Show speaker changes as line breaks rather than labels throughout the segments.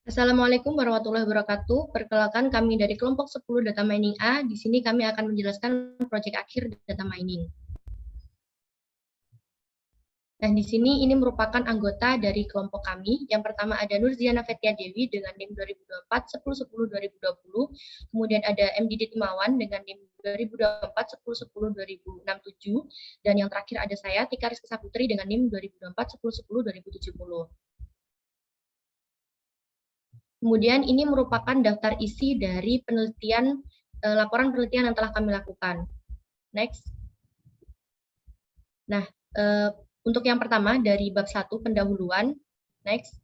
Assalamualaikum warahmatullahi wabarakatuh. Perkenalkan kami dari kelompok 10 Data Mining A. Di sini kami akan menjelaskan proyek akhir data mining. Nah, di sini ini merupakan anggota dari kelompok kami. Yang pertama ada Nurziana Fetia Dewi dengan NIM 2024 1010 2020. Kemudian ada MDD Timawan dengan NIM 2024 1010 2067. Dan yang terakhir ada saya Tika Rizky Saputri dengan NIM 2024 1010 2070. Kemudian ini merupakan daftar isi dari penelitian, laporan penelitian yang telah kami lakukan. Next. Nah, untuk yang pertama dari bab 1 pendahuluan. Next.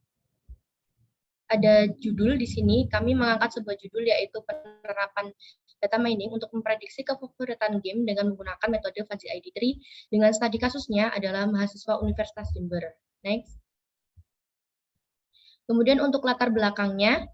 Ada judul di sini, kami mengangkat sebuah judul yaitu penerapan data mining untuk memprediksi kefavoritan game dengan menggunakan metode Fuzzy ID3 dengan studi kasusnya adalah mahasiswa Universitas Jember. Next. Kemudian untuk latar belakangnya,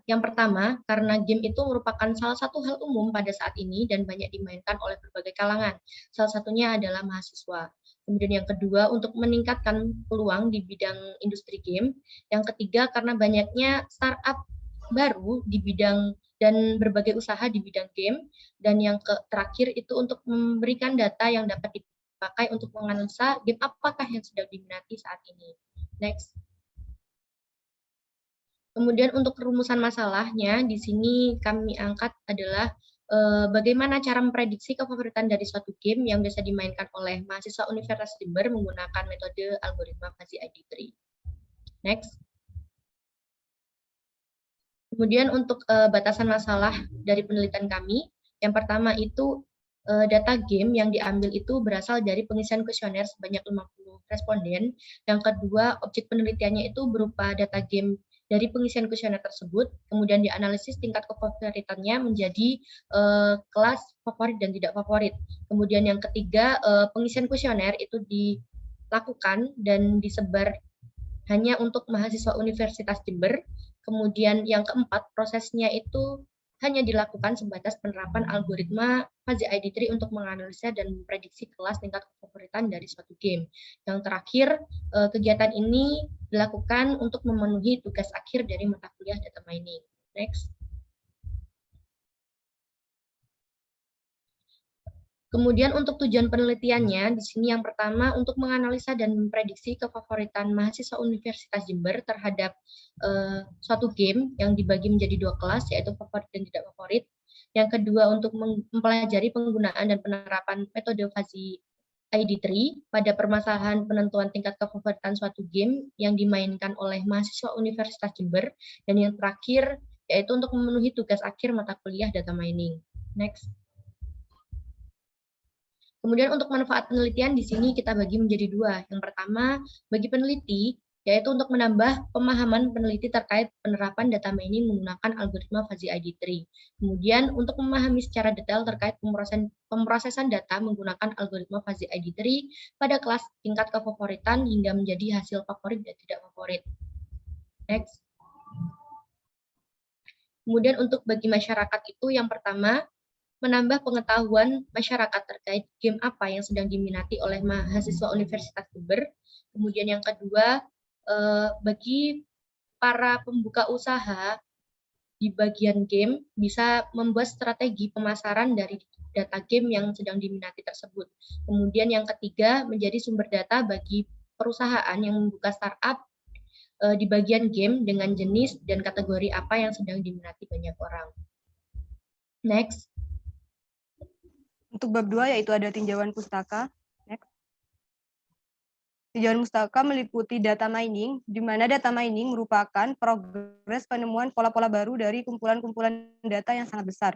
yang pertama, karena game itu merupakan salah satu hal umum pada saat ini dan banyak dimainkan oleh berbagai kalangan. Salah satunya adalah mahasiswa. Kemudian yang kedua, untuk meningkatkan peluang di bidang industri game. Yang ketiga, karena banyaknya startup baru di bidang dan berbagai usaha di bidang game. Dan yang terakhir itu untuk memberikan data yang dapat dipakai untuk menganalisa game apakah yang sedang diminati saat ini. Next. Kemudian untuk rumusan masalahnya, di sini kami angkat adalah bagaimana cara memprediksi kefavoritan dari suatu game yang biasa dimainkan oleh mahasiswa Universitas Jember menggunakan metode algoritma Fuzzy ID3. Next. Kemudian untuk batasan masalah dari penelitian kami, yang pertama itu data game yang diambil itu berasal dari pengisian kuesioner sebanyak 50 responden. Yang kedua, objek penelitiannya itu berupa data game dari pengisian kuesioner tersebut, kemudian dianalisis tingkat kefavoritannya menjadi kelas favorit dan tidak favorit. Kemudian yang ketiga, pengisian kuesioner itu dilakukan dan disebar hanya untuk mahasiswa Universitas Jember. Kemudian yang keempat, prosesnya itu hanya dilakukan sebatas penerapan algoritma Fuzzy ID3 untuk menganalisa dan memprediksi kelas tingkat kefavoritan dari suatu game. Yang terakhir, kegiatan ini dilakukan untuk memenuhi tugas akhir dari mata kuliah data mining. Next. Kemudian untuk tujuan penelitiannya, di sini yang pertama untuk menganalisa dan memprediksi kefavoritan mahasiswa Universitas Jember terhadap suatu game yang dibagi menjadi dua kelas, yaitu favorit dan tidak favorit. Yang kedua untuk mempelajari penggunaan dan penerapan metode Fuzzy ID3 pada permasalahan penentuan tingkat kefavoritan suatu game yang dimainkan oleh mahasiswa Universitas Jember. Dan yang terakhir yaitu untuk memenuhi tugas akhir mata kuliah data mining. Next. Kemudian untuk manfaat penelitian di sini kita bagi menjadi dua. Yang pertama, bagi peneliti, yaitu untuk menambah pemahaman peneliti terkait penerapan data mining menggunakan algoritma Fuzzy ID3. Kemudian untuk memahami secara detail terkait pemrosesan data menggunakan algoritma Fuzzy ID3 pada kelas tingkat kefavoritan hingga menjadi hasil favorit dan tidak favorit. Next. Kemudian untuk bagi masyarakat itu yang pertama, menambah pengetahuan masyarakat terkait game apa yang sedang diminati oleh mahasiswa Universitas Jember. Kemudian yang kedua, bagi para pembuka usaha di bagian game bisa membuat strategi pemasaran dari data game yang sedang diminati tersebut. Kemudian yang ketiga, menjadi sumber data bagi perusahaan yang membuka startup di bagian game dengan jenis dan kategori apa yang sedang diminati banyak orang. Next.
Untuk bab 2 yaitu ada tinjauan pustaka. Next. Tinjauan pustaka meliputi data mining, di mana data mining merupakan progres penemuan pola-pola baru dari kumpulan-kumpulan data yang sangat besar.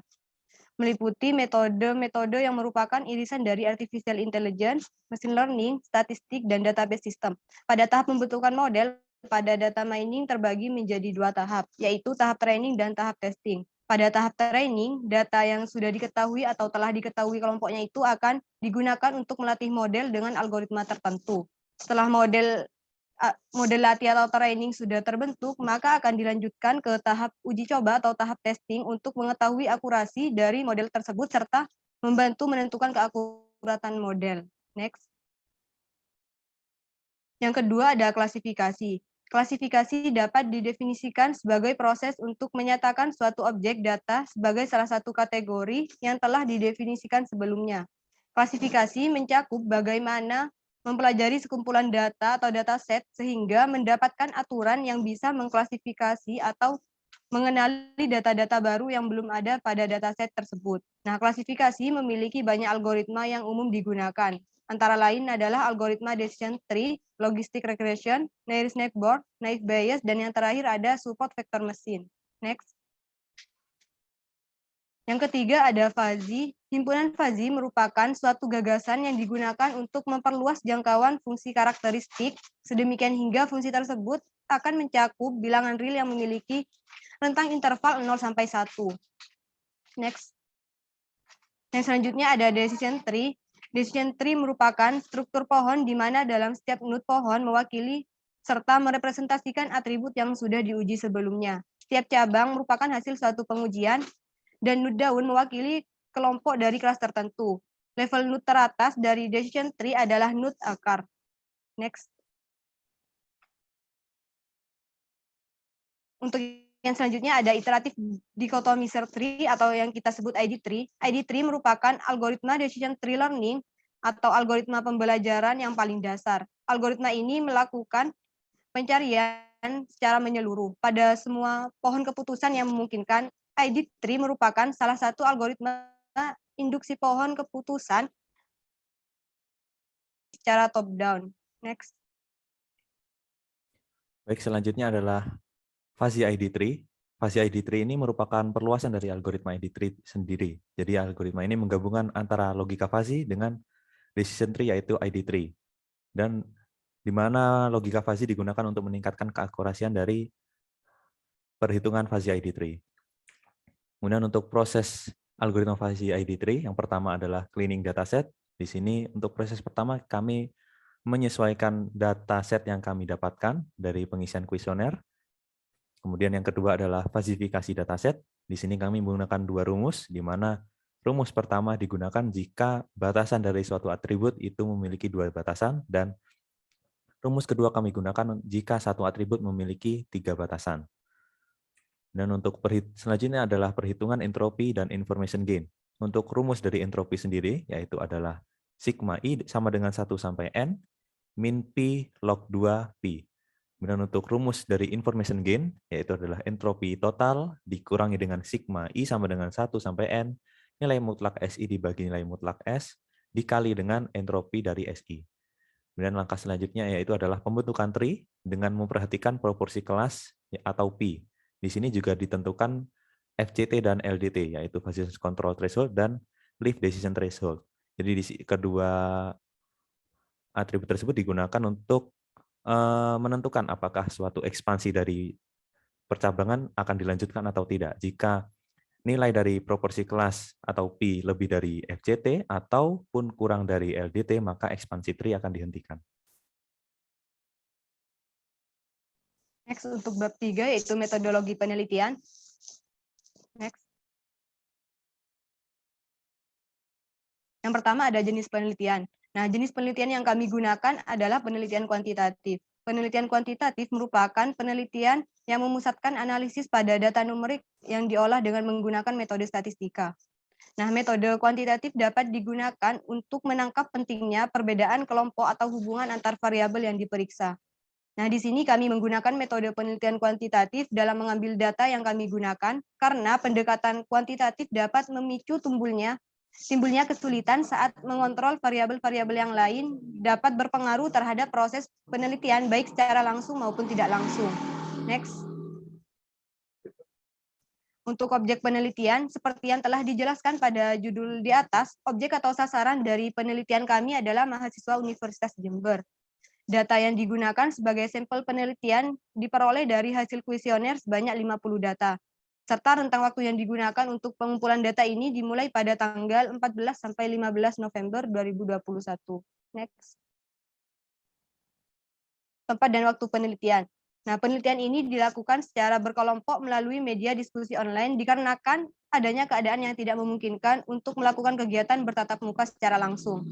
Meliputi metode-metode yang merupakan irisan dari artificial intelligence, machine learning, statistik, dan database system. Pada tahap membentukkan model, pada data mining terbagi menjadi dua tahap, yaitu tahap training dan tahap testing. Pada tahap training, data yang sudah diketahui atau telah diketahui kelompoknya itu akan digunakan untuk melatih model dengan algoritma tertentu. Setelah model latih atau training sudah terbentuk, maka akan dilanjutkan ke tahap uji coba atau tahap testing untuk mengetahui akurasi dari model tersebut serta membantu menentukan keakuratan model. Next. Yang kedua ada klasifikasi. Klasifikasi dapat didefinisikan sebagai proses untuk menyatakan suatu objek data sebagai salah satu kategori yang telah didefinisikan sebelumnya. Klasifikasi mencakup bagaimana mempelajari sekumpulan data atau dataset sehingga mendapatkan aturan yang bisa mengklasifikasi atau mengenali data-data baru yang belum ada pada dataset tersebut. Nah, klasifikasi memiliki banyak algoritma yang umum digunakan. Antara lain adalah algoritma decision tree, logistic regression, Nair snake board, naive Bayes, dan yang terakhir ada support vector machine. Next. Yang ketiga ada fuzzy. Himpunan fuzzy merupakan suatu gagasan yang digunakan untuk memperluas jangkauan fungsi karakteristik, sedemikian hingga fungsi tersebut akan mencakup bilangan real yang memiliki rentang interval 0 sampai 1. Next. Yang selanjutnya ada decision tree. Decision tree merupakan struktur pohon di mana dalam setiap node pohon mewakili serta merepresentasikan atribut yang sudah diuji sebelumnya. Setiap cabang merupakan hasil suatu pengujian dan node daun mewakili kelompok dari kelas tertentu. Level node teratas dari decision tree adalah node akar. Next. Untuk yang selanjutnya ada iteratif dikotomi search tree atau yang kita sebut ID tree. ID tree merupakan algoritma decision tree learning atau algoritma pembelajaran yang paling dasar. Algoritma ini melakukan pencarian secara menyeluruh pada semua pohon keputusan yang memungkinkan. ID tree merupakan salah satu algoritma induksi pohon keputusan secara top down. Next.
Baik, selanjutnya adalah fuzzy ID tree. Fuzzy ID tree ini merupakan perluasan dari algoritma ID tree sendiri. Jadi algoritma ini menggabungkan antara logika fuzzy dengan decision tree yaitu ID tree. Dan di mana logika fuzzy digunakan untuk meningkatkan keakurasian dari perhitungan fuzzy ID tree. Kemudian untuk proses algoritma fuzzy ID tree, yang pertama adalah cleaning dataset. Di sini untuk proses pertama kami menyesuaikan dataset yang kami dapatkan dari pengisian kuesioner. Kemudian yang kedua adalah fuzzifikasi dataset. Di sini kami menggunakan dua rumus, di mana rumus pertama digunakan jika batasan dari suatu atribut itu memiliki dua batasan, dan rumus kedua kami gunakan jika satu atribut memiliki tiga batasan. Dan untuk selanjutnya adalah perhitungan entropi dan information gain. Untuk rumus dari entropi sendiri, yaitu adalah sigma I sama dengan 1 sampai N, min P log 2 P. Kemudian untuk rumus dari information gain, yaitu adalah entropi total dikurangi dengan sigma I sama dengan 1 sampai N, nilai mutlak SI dibagi nilai mutlak S, dikali dengan entropi dari SI. Kemudian langkah selanjutnya yaitu adalah pembentukan tree dengan memperhatikan proporsi kelas atau P. Di sini juga ditentukan FCT dan LDT, yaitu Facilitation Control Threshold dan Leaf Decision Threshold. Jadi di kedua atribut tersebut digunakan untuk menentukan apakah suatu ekspansi dari percabangan akan dilanjutkan atau tidak. Jika nilai dari proporsi kelas atau P lebih dari FCT ataupun kurang dari LDT, maka ekspansi tree akan dihentikan.
Next, untuk bab 3 yaitu metodologi penelitian. Next. Yang pertama ada jenis penelitian. Nah, jenis penelitian yang kami gunakan adalah penelitian kuantitatif. Penelitian kuantitatif merupakan penelitian yang memusatkan analisis pada data numerik yang diolah dengan menggunakan metode statistika. Nah, metode kuantitatif dapat digunakan untuk menangkap pentingnya perbedaan kelompok atau hubungan antar variabel yang diperiksa. Nah, di sini kami menggunakan metode penelitian kuantitatif dalam mengambil data yang kami gunakan karena pendekatan kuantitatif dapat memicu timbulnya kesulitan saat mengontrol variabel-variabel yang lain dapat berpengaruh terhadap proses penelitian baik secara langsung maupun tidak langsung. Next. Untuk objek penelitian, seperti yang telah dijelaskan pada judul di atas, objek atau sasaran dari penelitian kami adalah mahasiswa Universitas Jember. Data yang digunakan sebagai sampel penelitian diperoleh dari hasil kuesioner sebanyak 50 data. Serta rentang waktu yang digunakan untuk pengumpulan data ini dimulai pada tanggal 14 sampai 15 November 2021. Next. Tempat dan waktu penelitian. Nah, penelitian ini dilakukan secara berkelompok melalui media diskusi online dikarenakan adanya keadaan yang tidak memungkinkan untuk melakukan kegiatan bertatap muka secara langsung.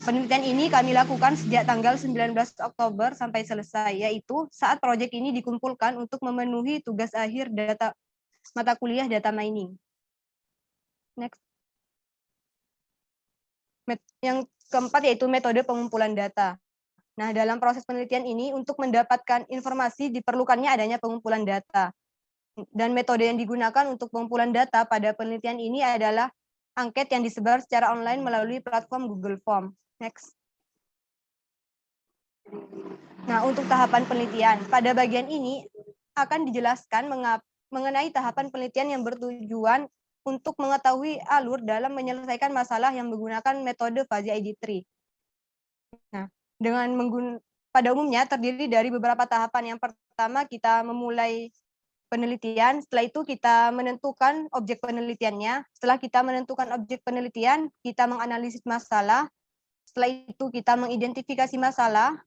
Penelitian ini kami lakukan sejak tanggal 19 Oktober sampai selesai, yaitu saat proyek ini dikumpulkan untuk memenuhi tugas akhir mata kuliah data mining. Next. Yang keempat yaitu metode pengumpulan data. Nah, dalam proses penelitian ini untuk mendapatkan informasi diperlukannya adanya pengumpulan data. Dan metode yang digunakan untuk pengumpulan data pada penelitian ini adalah angket yang disebar secara online melalui platform Google Form. Next. Nah, untuk tahapan penelitian, pada bagian ini akan dijelaskan mengenai tahapan penelitian yang bertujuan untuk mengetahui alur dalam menyelesaikan masalah yang menggunakan metode fuzzy ID3. Nah, pada umumnya terdiri dari beberapa tahapan. Yang pertama kita memulai penelitian, setelah itu kita menentukan objek penelitiannya. Setelah kita menentukan objek penelitian, kita menganalisis masalah. Setelah itu kita mengidentifikasi masalah.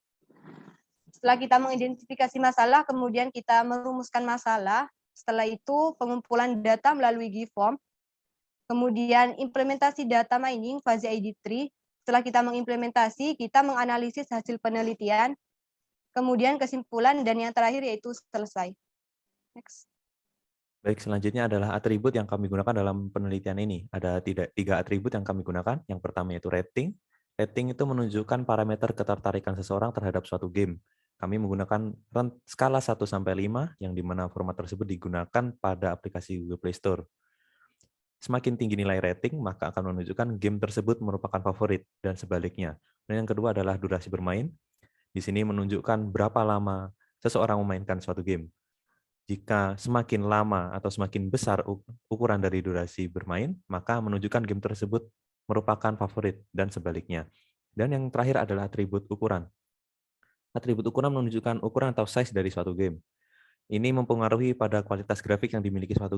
Setelah kita mengidentifikasi masalah, kemudian kita merumuskan masalah. Setelah itu pengumpulan data melalui GIFORM. Kemudian implementasi data mining fuzzy ID3. Setelah kita mengimplementasi, kita menganalisis hasil penelitian, kemudian kesimpulan, dan yang terakhir yaitu selesai. Next.
Baik, selanjutnya adalah atribut yang kami gunakan dalam penelitian ini. Ada tiga atribut yang kami gunakan. Yang pertama yaitu rating. Rating itu menunjukkan parameter ketertarikan seseorang terhadap suatu game. Kami menggunakan skala 1-5, yang dimana format tersebut digunakan pada aplikasi Google Play Store. Semakin tinggi nilai rating, maka akan menunjukkan game tersebut merupakan favorit, dan sebaliknya. Dan yang kedua adalah durasi bermain. Di sini menunjukkan berapa lama seseorang memainkan suatu game. Jika semakin lama atau semakin besar ukuran dari durasi bermain, maka menunjukkan game tersebut merupakan favorit, dan sebaliknya. Dan yang terakhir adalah atribut ukuran. Atribut ukuran menunjukkan ukuran atau size dari suatu game. Ini mempengaruhi pada kualitas grafik yang dimiliki suatu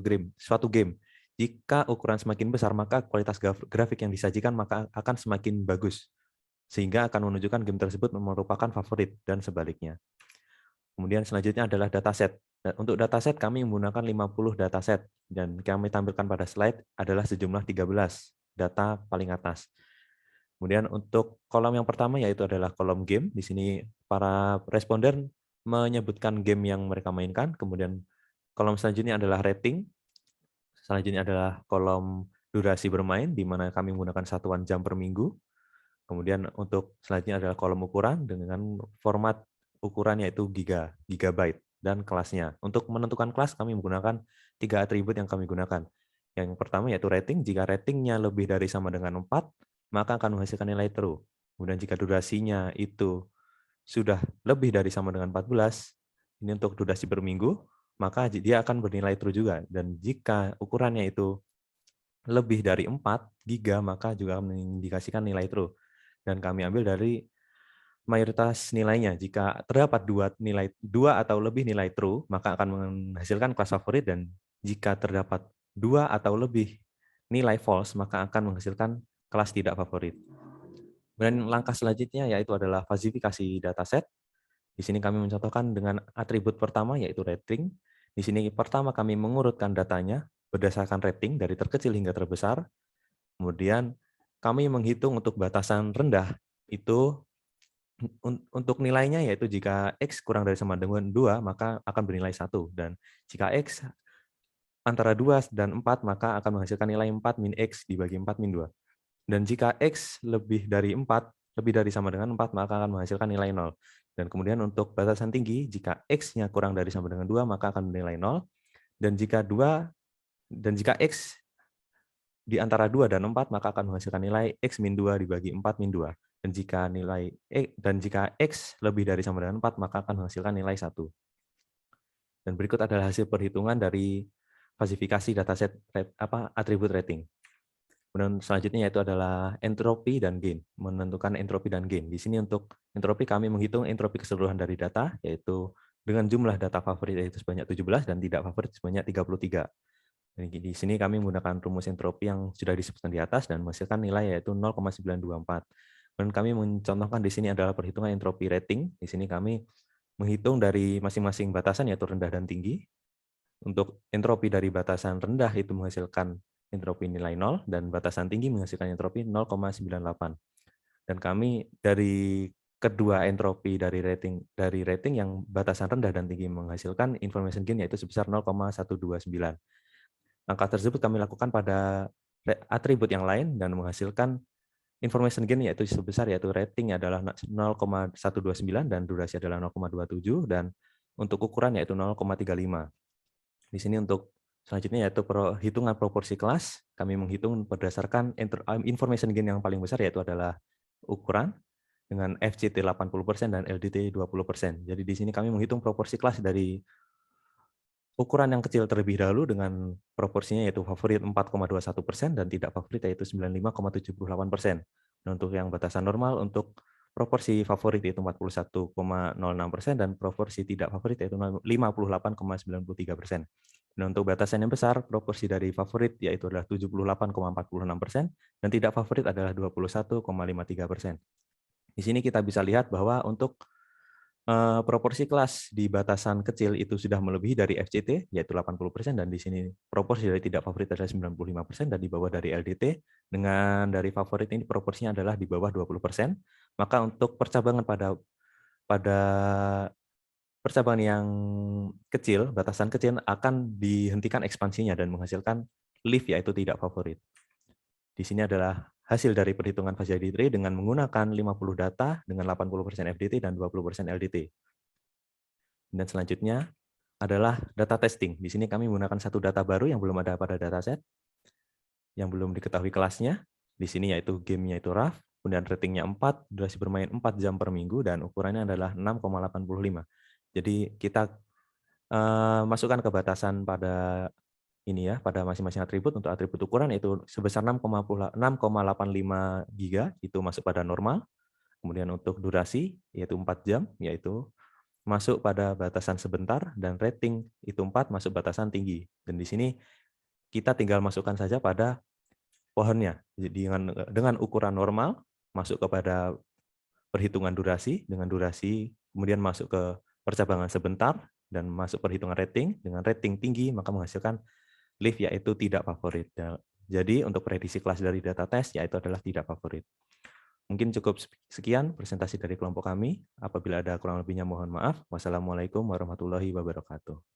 game. Jika ukuran semakin besar, maka kualitas grafik yang disajikan maka akan semakin bagus, sehingga akan menunjukkan game tersebut merupakan favorit, dan sebaliknya. Kemudian selanjutnya adalah dataset. Untuk dataset kami menggunakan 50 dataset, dan kami tampilkan pada slide adalah sejumlah 13 data paling atas. Kemudian untuk kolom yang pertama yaitu adalah kolom game. Di sini para responden menyebutkan game yang mereka mainkan. Kemudian kolom selanjutnya adalah rating. Selanjutnya adalah kolom durasi bermain, di mana kami menggunakan satuan jam per minggu. Kemudian untuk selanjutnya adalah kolom ukuran dengan format ukuran yaitu gigabyte, dan kelasnya. Untuk menentukan kelas kami menggunakan 3 atribut yang kami gunakan. Yang pertama yaitu rating. Jika ratingnya lebih dari sama dengan 4, maka akan menghasilkan nilai true. Kemudian jika durasinya itu sudah lebih dari sama dengan 14, ini untuk durasi per minggu, maka dia akan bernilai true juga. Dan jika ukurannya itu lebih dari 4 giga, maka juga akan mengindikasikan nilai true. Dan kami ambil dari mayoritas nilainya. Jika terdapat dua atau lebih nilai true, maka akan menghasilkan kelas favorit, dan jika terdapat 2 atau lebih nilai false, maka akan menghasilkan kelas tidak favorit. Dan langkah selanjutnya yaitu adalah falsifikasi dataset. Di sini kami mencontohkan dengan atribut pertama yaitu rating. Di sini pertama kami mengurutkan datanya berdasarkan rating dari terkecil hingga terbesar. Kemudian kami menghitung untuk batasan rendah itu untuk nilainya yaitu jika X kurang dari sama dengan 2 maka akan bernilai 1, dan jika X antara 2 dan 4 maka akan menghasilkan nilai 4 min X dibagi 4 min 2. Dan jika X lebih dari sama dengan 4, maka akan menghasilkan nilai 0. Dan kemudian untuk batasan tinggi, jika X-nya kurang dari sama dengan 2, maka akan bernilai 0. Dan jika X di antara 2 dan 4, maka akan menghasilkan nilai X min 2 dibagi 4 min 2. Dan jika X lebih dari sama dengan 4, maka akan menghasilkan nilai 1. Dan berikut adalah hasil perhitungan dari falsifikasi dataset atribut rating. Kemudian selanjutnya yaitu adalah entropi dan gain, menentukan entropi dan gain. Di sini untuk entropi kami menghitung entropi keseluruhan dari data, yaitu dengan jumlah data favorit yaitu sebanyak 17 dan tidak favorit sebanyak 33. Di sini kami menggunakan rumus entropi yang sudah disebutkan di atas dan menghasilkan nilai yaitu 0,924. Dan kami mencontohkan di sini adalah perhitungan entropi rating. Di sini kami menghitung dari masing-masing batasan yaitu rendah dan tinggi. Untuk entropi dari batasan rendah itu menghasilkan entropi nilai 0 dan batasan tinggi menghasilkan entropi 0,98. Dan kami dari kedua entropi dari rating yang batasan rendah dan tinggi menghasilkan information gain yaitu sebesar 0,129. Angka tersebut kami lakukan pada atribut yang lain dan menghasilkan information gain yaitu rating adalah 0,129 dan durasi adalah 0,27 dan untuk ukuran yaitu 0,35. Di sini untuk selanjutnya yaitu hitungan proporsi kelas, kami menghitung berdasarkan information gain yang paling besar yaitu adalah ukuran dengan FCT 80% dan LDT 20%. Jadi di sini kami menghitung proporsi kelas dari ukuran yang kecil terlebih dahulu dengan proporsinya yaitu favorit 4,21% dan tidak favorit yaitu 95,78%. Dan untuk yang batasan normal untuk proporsi favorit yaitu 41,06% dan proporsi tidak favorit yaitu 58,93%. Dan untuk batasan yang besar, proporsi dari favorit yaitu adalah 78,46% dan tidak favorit adalah 21,53%. Di sini kita bisa lihat bahwa untuk proporsi kelas di batasan kecil itu sudah melebihi dari FCT, yaitu 80%, dan di sini proporsi dari tidak favorit adalah 95%, dan di bawah dari LDT, dengan dari favorit ini proporsinya adalah di bawah 20%, maka untuk percabangan pada percabangan yang kecil, batasan kecil akan dihentikan ekspansinya dan menghasilkan lift yaitu tidak favorit. Di sini adalah hasil dari perhitungan fase ID3 dengan menggunakan 50 data dengan 80% FDT dan 20% LDT. Dan selanjutnya adalah data testing. Di sini kami menggunakan satu data baru yang belum ada pada dataset, yang belum diketahui kelasnya. Di sini yaitu gamenya itu RAF, kemudian ratingnya 4, durasi bermain 4 jam per minggu, dan ukurannya adalah 6,85. Jadi kita masukkan ke batasan pada ini ya, pada masing-masing atribut. Untuk atribut ukuran itu sebesar 6,85 giga, itu masuk pada normal. Kemudian untuk durasi yaitu 4 jam, yaitu masuk pada batasan sebentar, dan rating itu 4 masuk batasan tinggi. Dan di sini kita tinggal masukkan saja pada pohonnya. Jadi dengan ukuran normal masuk kepada perhitungan durasi, dengan durasi kemudian masuk ke percabangan sebentar dan masuk perhitungan rating, dengan rating tinggi maka menghasilkan lift yaitu tidak favorit. Jadi untuk prediksi kelas dari data test yaitu adalah tidak favorit. Mungkin cukup sekian presentasi dari kelompok kami. Apabila ada kurang lebihnya mohon maaf. Wassalamualaikum warahmatullahi wabarakatuh.